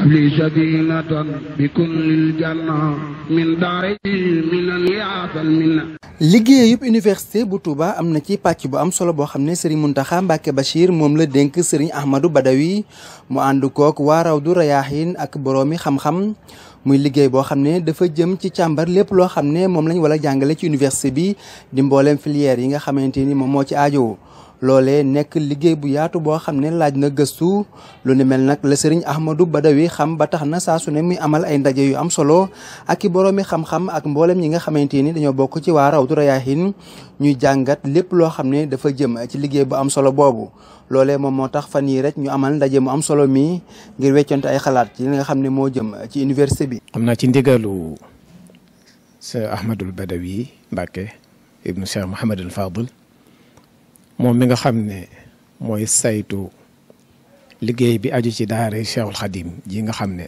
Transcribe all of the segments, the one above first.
li sadinatan bi kullil janna min daari minan yaatal minna. liggéeyub université bu Touba am na ci pàcc bu am solo boo xam ne Serigne Mountakha Mbacké Bachir moom la dénk Serigne Ahmadou Badawi mu ànd kook waa Rawdu Rayaahin ak boroomi xam-xam muy liggéey boo xam ne dafa jëm ci càmbar lépp loo xam ne moom lañ wala jàngale ci université bi di mbooleem filière yi nga xamante ni moom moo ci aajo. loolee nekk liggéey bu yaatu boo xam ne laaj na gëstu lu ni mel nag la Serigne Ahmadou Badawi xam ba tax na saa su ne muy amal ay ndaje yu am solo ak i boroomi xam-xam ak mboolem ñi nga xamante ni dañoo bokk ci waa Rawdu Rayaahin ñuy jàngat lépp loo xam ne dafa jëm ci liggéey bu am solo boobu. loolee moom moo tax fan yii rek ñu amal ndaje mu am solo mi ngir weccante ay xalaat ci li nga xam ne moo jëm ci université bi. am naa ci ndigalu Cheikh Ahmadou Badawi Mbacké ibnu Cheikh Mouhamadul Fadil moom mi nga xam ne mooy saytu liggéey bi aju ci daara Cheikhul Khadim ji nga xam ne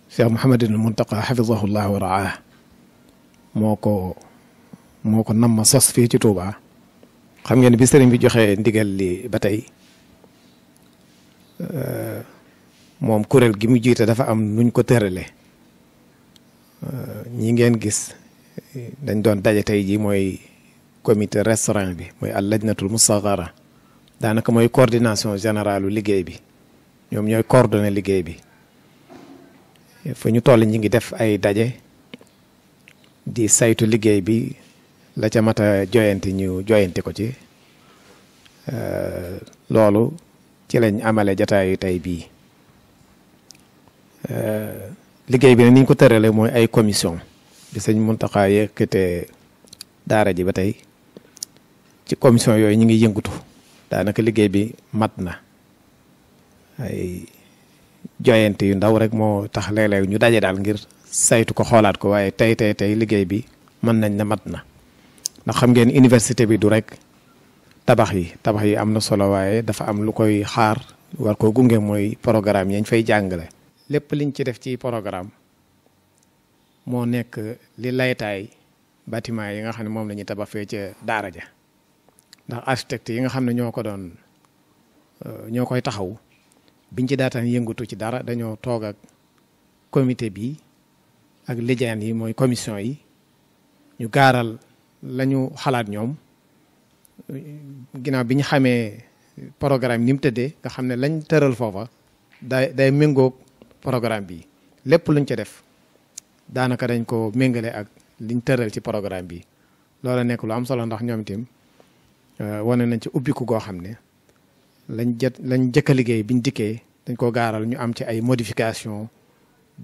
Cheikh Mouhamadul Muntaqa hafizahullah wa raah moo ko nam ma sos fii ci Touba. xam ngeen bi sëriñ bi joxe ndigal li ba tey moom kuréel gi mu jiite dafa am nuñ ko tërale ñi ngeen gis dañ doon daje tey ji mooy comité restaurant bi mooy al lajnatul musaghara daanaka mooy coordination générale liggéey bi ñoom ñooy coordonné liggéey bi fu ñu toll ñi ngi def ay daje di saytu liggéey bi la ca mat a joyanti ñu joyanti ko ci loolu ci lañ amale jataayu tey bii liggéey bi nag ni ñu ko tërale mooy ay commission bi sëñ Mountakha yëkkatee daara ji ba tey ci commission yooyu ñu ngi yëngutu daanaka liggéey bi mat na ay joyante yu ndaw rek moo tax léeg-léeg ñu daje daal ngir saytu ko xoolaat ko waaye tey liggéey bi mën nañ na mat na ndax xam ngeen université bi du rek tabax yi am na solo waaye dafa am lu koy xaar war koo gunge mooy programme yañ fay jàngale. lépp liñ ci def ci programme moo nekk li laytaay bâtiment yi nga xam ne moom la ñuy tabax fee ca daara ja ndax architecte yi nga xam ne ñoo koy taxaw biñ ci daataan yëngatu ci dara dañoo toog ak comité bi ak lijaan yi mooy commission yi ñu gaaral lañu xalaat ñoom ginnaaw bi ñu xamee programme ni mu tëddee nga xam ne lañ tëral foofa day méngoog programme bi lépp luñ ci def daanaka dañ ko méngale ak liñ tëral ci programme bi loola nekk lu am solo ndax ñoom itam wane nañ ci ubbiku goo xam ne lañ jëkk a liggéey biñ dikkee dañ ko gaaral ñu am ci ay modification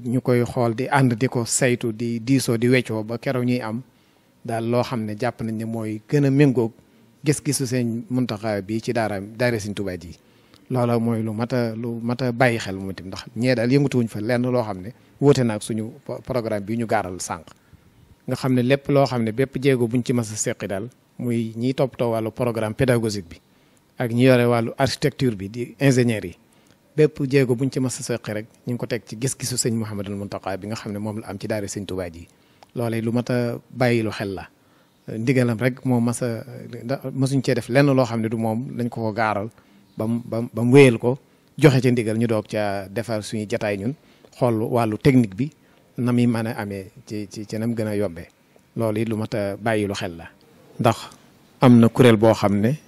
ñu koy xool di ànd di ko saytu di diisoo di weccoo ba keroog ñuy am daal loo xam ne jàpp nañ ne mooy gën a méngoog gis-gisu seen Muntaxa bi ci daara Sëriñ Tuubaa ji loola mooy lu mat a bàyyi xel moom itam ndax ñee daal yëngatuwuñ fa lenn loo xam ne wóote na ak suñu programme bi ñu gaaral sànq nga xam ne lépp loo xam ne bépp jéego buñ ci mas a seqi daal muy ñiy toppatoo wàllu programme pédagogique bi ak ñi yore wàllu architecture bi di ingénieur yi bépp jéego buñ ci mas a seqi rek ñu ngi ko teg ci gis-gisu sëñ Mouhamadul Muntaxa bi nga xam ne moom la am ci daara Sëriñ Tuubaa ji loolee lu mat a bàyyi lu xel la ndigalam rek moo masuñ cee def lenn loo xam ne du moom lañ ko gaaral ba mu wéyal ko joxe ca ndigal ñu doog ca defar suñu jataay ñun xool wàllu technique bi na muy mën a amee ci nam gën a yombee loolu it lu mat a bàyyi lu xel la. ndax am na kuréel boo xam ne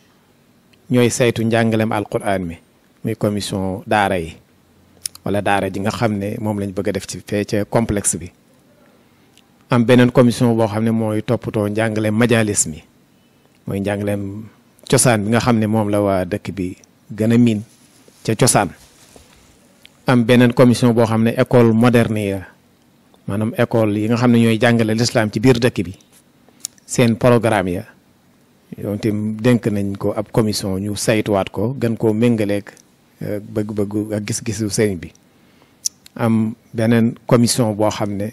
ñooy saytu njàngalem alquran mi muy commission daara yi wala daara ji nga xam ne moom lañ bëgg a def ci fee ca complexe bi. am beneen commission boo xam ne mooy toppatoo njàngaleem majalis mi mooy njàngaleem cosaan bi nga xam ne moom la waa dëkk bi gën a miin ca cosaan. am beneen commission boo xam ne école moderne ya maanaam école yi nga xam ne ñooy jàngale l'islam ci biir dëkk bi seen programme ya yow itam dénk nañ ko ab commission ñu saytuwaat ko gën koo méngaleeg bëgg-bëgg ak gis-gisu sëriñ bi. am beneen commission boo xam ne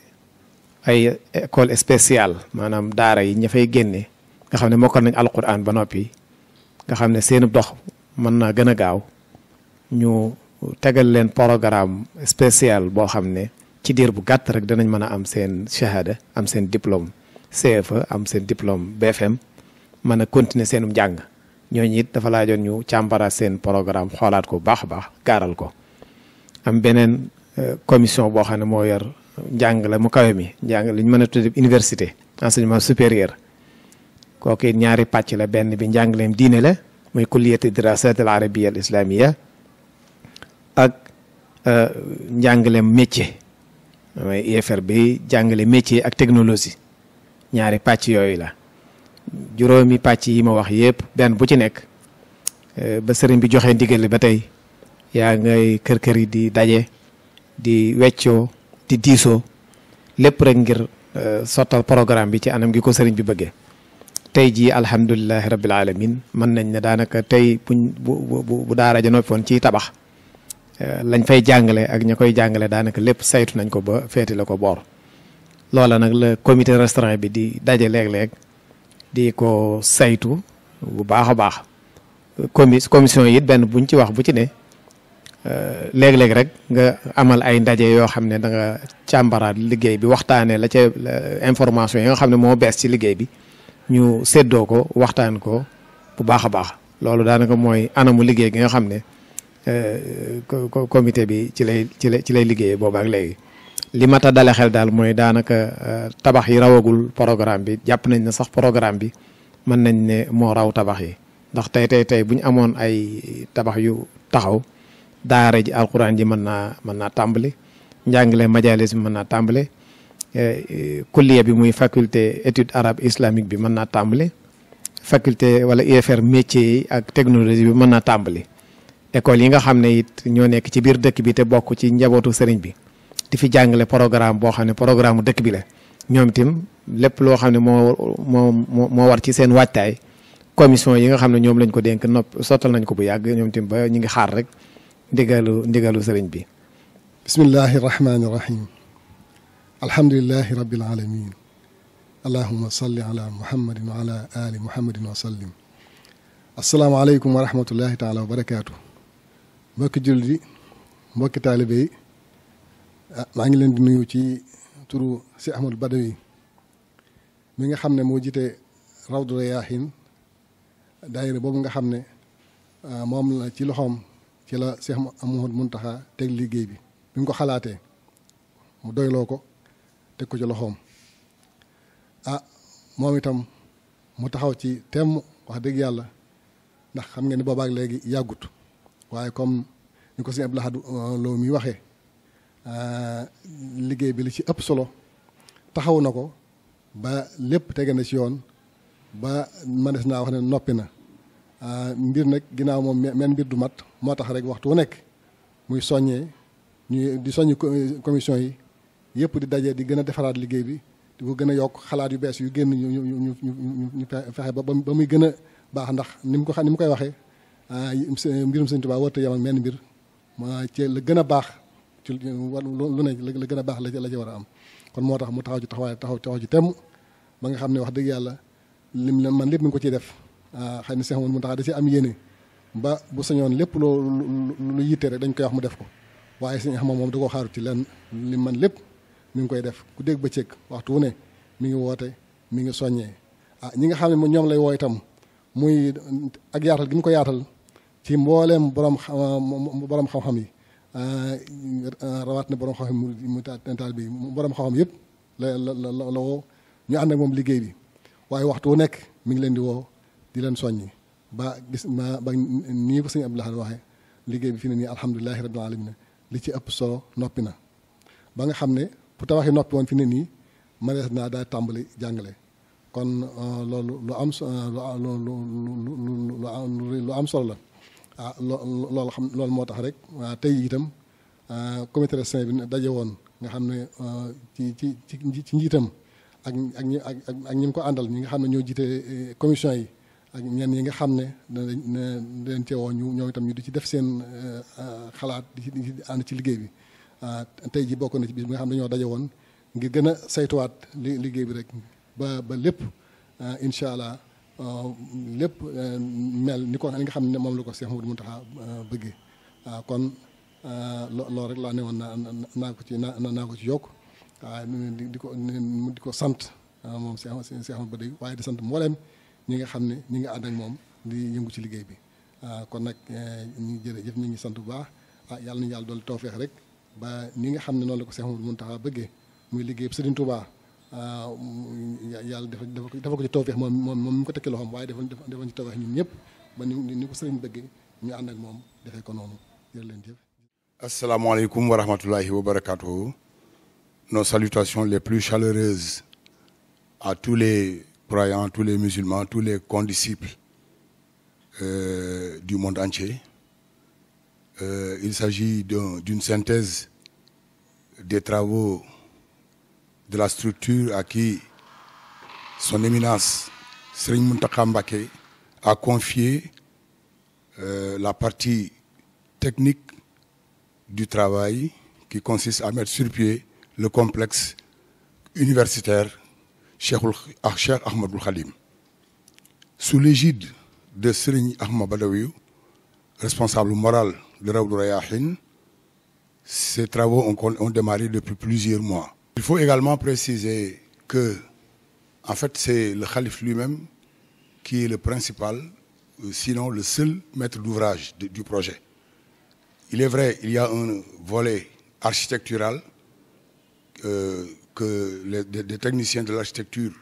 ay école spéciale maanaam daara yi ña fay génne nga xam ne mokkal nañ alquran ba noppi nga xam ne seen dox mën naa gën a gaaw ñu tegal leen programme spécial boo xam ne ci diir bu gàtt rek danañ mën a am seen shahada am seen diplôme CFA am seen diplôme BFM mën a continuer seenum njàng ñooñu it dafa laajoon ñu càmbaraat seen programme xoolaat ko baax a baax gaaral ko. am beneen commission boo xam ne moo yor njàngale mu kawe mi njàng li ñu mën a tudde université enseignement supérieur kooku it ñaari pàcc la benn bi njàngaleem diine la muy kulliyati dirasat al arabia al islamia ak njàngaleem métier mooy IFR bi jàngale métier ak technologie ñaari pàcc yooyu la juróomi pàcc yi ma wax yëpp benn bu ci nekk ba sëriñ bi joxe ndigal ba tey yaa ngay kër yi di daje di weccoo di diisoo lépp rek ngir sottal programme bi ci anam gi ko sëriñ bi bëggee tey jii alhamdulilahi rabbil alamin mën nañ ne daanaka tey bu daara ja noppoon ci tabax lañ fay jàngale ak ña koy jàngale daanaka lépp saytu nañ ko ba feeti la ko boor loola nag la comité restaurant bi di daje léeg-léeg di ko saytu bu baax a baax commission yi it benn buñ ci wax bu ci ne léeg-léeg rek nga amal ay ndaje yoo xam ne da nga càmbaraat liggéey bi waxtaanee la ca information yi nga xam ne moo bees ci liggéey bi ñu séddoo ko waxtaan ko bu baax a baax loolu daanaka mooy anamu liggéey gi nga xam ne comité bi ci lay liggéeyee boobu ak léegi li mat a dale xel daal mooy daanaka tabax yi rawagul programme bi jàpp nañ ne sax programme bi mën nañ ne moo raw tabax yi ndax tey bu ñu amoon ay tabax yu taxaw daara ji alquran ji mën naa tàmbali njàngale majalis bi mën naa tàmbali kulliya bi muy faculté étude arabe islamique bi mën naa tàmbali faculté wala IFR métier yi ak technologie bi mën naa tàmbali école yi nga xam ne it ñoo nekk ci biir dëkk bi te bokk ci njabootu sëriñ bi di fi jàngale programme boo xam ne programme dëkk bi la ñoom itam lépp loo xam ne moo war ci seen waajtaay commission yi nga xam ne ñoom lañ ko dénk sottal nañ ko bu yàgg ñoom itam ba ñu ngi xaar rek ndigalu sëriñ bi. bismillahi rahmaani rahim alhamdulilahi rabbil alamin allahumma salli ala muhammadin wa ala ali muhammadin wa sallim asalaamaaleykum wa rahmatullahi taala wa barakaatu mbokki jullit yi mbokki taalibe yi maa ngi leen di nuyu ci turu si Ahmadou Badawi mi nga xam ne moo jiite Rawdu Rayaahin daayira boobu nga xam ne moom la ci loxoom ci la Cheikh Mouhamadou Mountakha teg liggéey bi bi mu ko xalaatee mu doyloo ko teg ko ci loxoom moom itam mu taxaw ci temm wax dëgg yàlla ndax xam ngeen ni boobaak léegi yàggut waaye comme ni ko sëñ Abdou Lahad Lo mi waxee liggéey bi li ci ëpp solo taxaw na ko ba lépp tege na ci yoon ba manes naa wax ne noppi na mbir nag ginnaaw moom men mbir du mat moo tax rek waxtu wu nekk muy soññee ñu di soññ commission yi yëpp di daje di gën a defaraat liggéey bi di ko gën a yokk xalaat yu bees yu génn ñu fexe ba muy gën a baax ndax ni mu koy waxee mbirum Sëñ Tuubaa warut a yem ak menn mbir ci la gën a baax ci lu ne la gën a baax la ci war a am kon moo tax mu taxaw ci taxaw ci temm ba nga xam ne wax dëgg yàlla lim man lépp mi ngi ko ciy def xëy na Seex mu taxaw da ci am yéene ba bu sañoon lépp lu yitte rek dañ koy wax mu def ko waaye Sëñ Ahmadu moom da koo xaaru ci lenn li man lépp mi ngi koy def ku dégg bëccëg waxtu wu ne mi ngi woote mi ngi soññee ñi nga xam ne ñoom lay woo itam muy ak yaatal gi mu ko yaatal ci mbooleem borom xam-xam yi rawaat na borom xam-xam mu taal bi borom xam-xam yëpp la woo ñu ànd ak moom liggéey bi waaye waxtu wu nekk mi ngi leen di woo di leen soññi ba nii ko sëñ Abdou Lahad waxee liggéey bi fi ne nii alhamdulilahi rabbil alamin li ci ëpp solo noppi na ba nga xam ne bu tabaxi noppi woon fi ne nii manees naa daa tàmbali jàngale kon loolu lu am solo la loolu moo tax rek tey itam comité restreint bi daje woon nga xam ne ci njiitam ak ñi mu ko àndal ñi nga xam ne ñoo jiite commission yi ak ñenn yi nga xam ne dañ cee woo ñoom itam ñu di ci def seen xalaat di ci ànd ci liggéey bi tey ji bokk na ci bis bi nga xam ne dañoo daje woon ngir gën a saytuwaat liggéey bi rek ba lépp incha allah lépp mel ni ko nga xam ne moom la ko Cheikh Mouhamadou Mountakha bëggee kon loolu rek laa ne woon naa ko ci yokk waaye di ko sant moom Cheikh Mouhamadou Badawi waaye di sant mbooleem ñi nga xam ne ñi nga ànd ak moom di yëngu ci liggéey bi kon nag ñu jërëjëf ñu ngi sant bu baax yàlla nañu yàlla doolu tawfeex rek ba ni nga xam ne noonu la ko Cheikh Mouhamadou Mountakha bëggee muy liggéey Serigne Touba yàlla dafa ko ci tawfeex moom mi ko tekki loxoom waaye dafa ci tawfeex ñun ñëpp ba ni ko Serigne bëggee ñu ànd ak moom defee ko noonu jërë leen jëf. Asalaamaaleykum wa rahmatullahi wa barakatuhu. Nos salutations les plus chaleureuses à tous les croyants, tous les musulmans, tous les condisciples du monde entier. Il s'agit d'une synthèse des travaux de la structure à qui son éminence Serigne Mountakha Mbacké a confié la partie technique du travail qui consiste à mettre sur pied le complexe universitaire Cheikh Ahmadoul Khadim. Sous l'égide de Serigne Ahmad Badawi, responsable moral de Rawdou Rayaahin, ces travaux ont démarré depuis plusieurs mois. Il faut également préciser que, en fait, c'est le khalife lui-même qui est le principal, sinon le seul maître d'ouvrage du projet. Il est vrai, il y a un volet architectural que des techniciens de l'architecture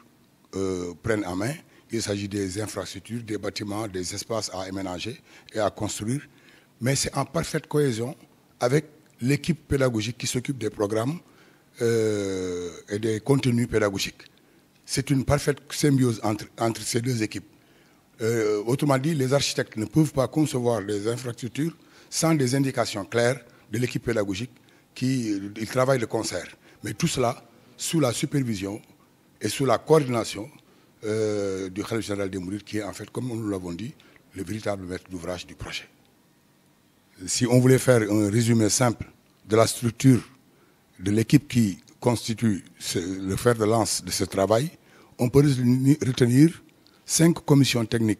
prennent en main. Il s'agit des infrastructures, des bâtiments, des espaces à aménager et à construire. Mais c'est en parfaite cohésion avec l'équipe pédagogique qui s'occupe des programmes et des contenus pédagogiques. C'est une parfaite symbiose entre ces deux équipes. Autrement dit, les architectes ne peuvent pas concevoir des infrastructures sans des indications claires de l'équipe pédagogique ils travaillent de concert. Mais tout cela sous la supervision et sous la coordination du khalife général des Mourides, qui est en fait, comme nous l'avons dit, le véritable maître d'ouvrage du projet. Si on voulait faire un résumé simple de la structure de l'équipe qui constitue le fer de lance de ce travail, on peut retenir 5 commissions techniques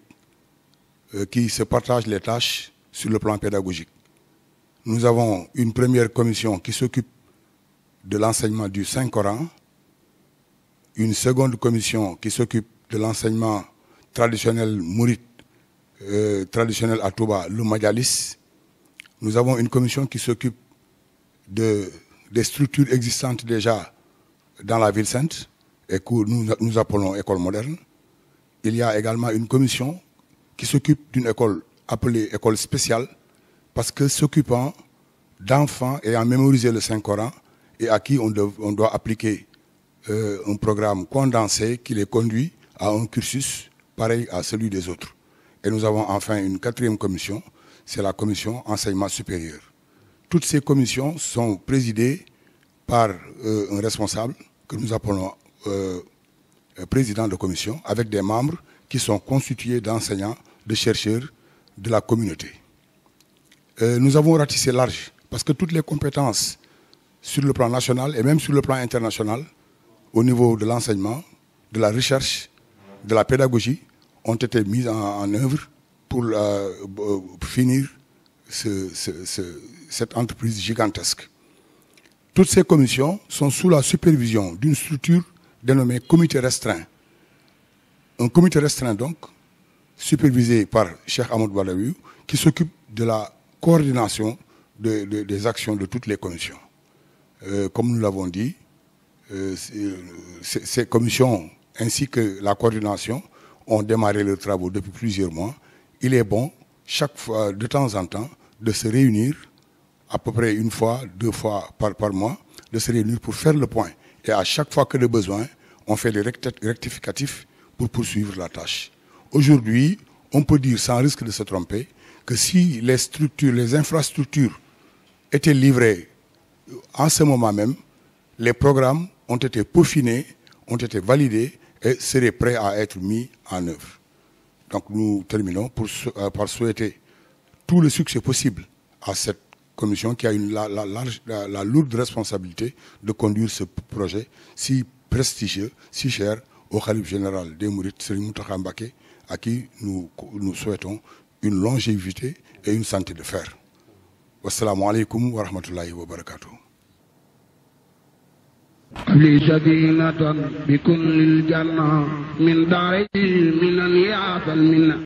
qui se partagent les tâches sur le plan pédagogique. Nous avons une première commission qui s'occupe de l'enseignement du Saint-Coran, une seconde commission qui s'occupe de l'enseignement traditionnel mouride, traditionnel à Touba, le Majalis. Nous avons une commission qui s'occupe des structures existantes déjà dans la ville sainte et que nous appelons école moderne. Il y a également une commission qui s'occupe d'une école appelée école spéciale, parce que s'occupant d'enfants ayant mémorisé le Saint-Coran et à qui on doit appliquer un programme condensé qui les conduit à un cursus pareil à celui des autres. Et nous avons enfin une 4e commission, c'est la commission enseignement supérieur. Toutes ces commissions sont présidées par un responsable que nous appelons président de commission, avec des membres qui sont constitués d'enseignants, de chercheurs de la communauté. Nous avons ratissé large, parce que toutes les compétences sur le plan national et même sur le plan international, au niveau de l'enseignement, de la recherche, de la pédagogie, ont été mises en œuvre pour finir cette entreprise gigantesque. Toutes ces commissions sont sous la supervision d'une structure dénommée comité restreint. Un comité restreint donc, supervisé par Cheikh Ahmadou Badawi, qui s'occupe de la coordination des actions de toutes les commissions. Comme nous l'avons dit, ces commissions ainsi que la coordination ont démarré leurs travaux depuis plusieurs mois. Il est bon, chaque fois, de temps en temps, de se réunir, à peu près 1 fois, 2 fois par mois, de se réunir pour faire le point. Et à chaque fois que de besoin, on fait des rectificatifs pour poursuivre la tâche. Aujourd'hui, on peut dire sans risque de se tromper que si les structures, les infrastructures étaient livrées en ce moment même, les programmes ont été peaufinés, ont été validés et seraient prêts à être mis en œuvre. Donc nous terminons par souhaiter tout le succès possible à cette commission qui a la lourde responsabilité de conduire ce projet si prestigieux, si cher au khalife général des Mourides, Serigne Mountakha Mbacké, à qui nous souhaitons une longévité et une santé de fer. Wassalamu alaikum wa rahmatullahi wa barakatuh. لي سكينة بكل الجنة من داري من يعطى المنة